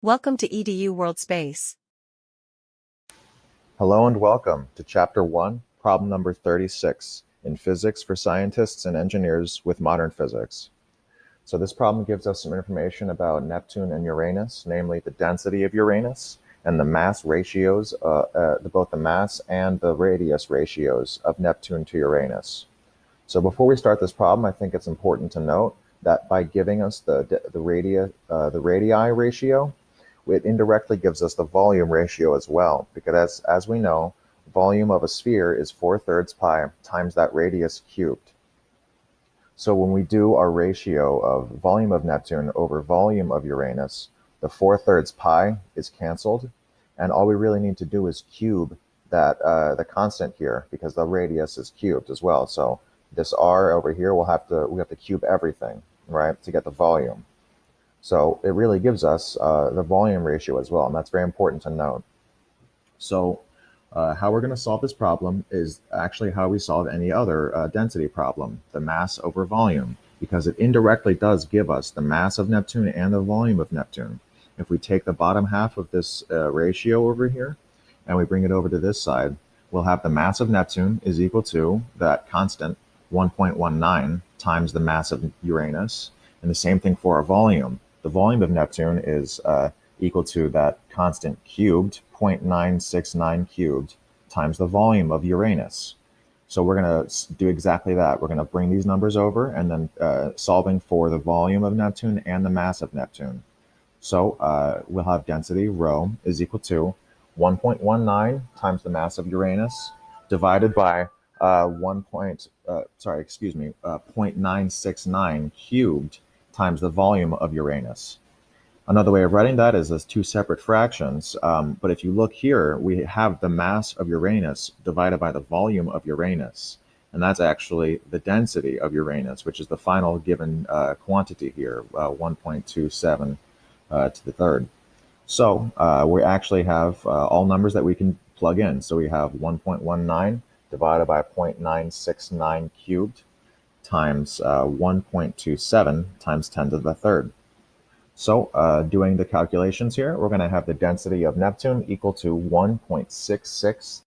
Welcome to EDU World Space. Hello and welcome to Chapter 1, Problem number 36, in Physics for Scientists and Engineers with Modern Physics. So this problem gives us some information about Neptune and Uranus, namely the density of Uranus and the mass ratios, both the mass and the radius ratios of Neptune to Uranus. So before we start this problem, I think it's important to note that by giving us the radii ratio, it indirectly gives us the volume ratio as well, because as we know, volume of a sphere is 4/3 pi times that radius cubed. So when we do our ratio of volume of Neptune over volume of Uranus, the 4/3 pi is canceled, and all we really need to do is cube that the constant here, because the radius is cubed as well. So this r over here, we have to cube everything, right, to get the volume. So it really gives us the volume ratio as well, and that's very important to note. So how we're going to solve this problem is actually how we solve any other density problem, the mass over volume, because it indirectly does give us the mass of Neptune and the volume of Neptune. If we take the bottom half of this ratio over here and we bring it over to this side, we'll have the mass of Neptune is equal to that constant 1.19 times the mass of Uranus, and the same thing for our volume. The volume of Neptune is equal to that constant cubed, 0.969 cubed, times the volume of Uranus. So we're going to do exactly that. We're going to bring these numbers over and then solving for the volume of Neptune and the mass of Neptune. So we'll have density, rho, is equal to 1.19 times the mass of Uranus divided by 0.969 cubed times the volume of Uranus. Another way of writing that is as two separate fractions, but if you look here, we have the mass of Uranus divided by the volume of Uranus, and that's actually the density of Uranus, which is the final given quantity here, 1.27 to the third. So we actually have all numbers that we can plug in. So we have 1.19 divided by 0.969 cubed times 1.27 times 10 to the third. So doing the calculations here, we're going to have the density of Neptune equal to 1.66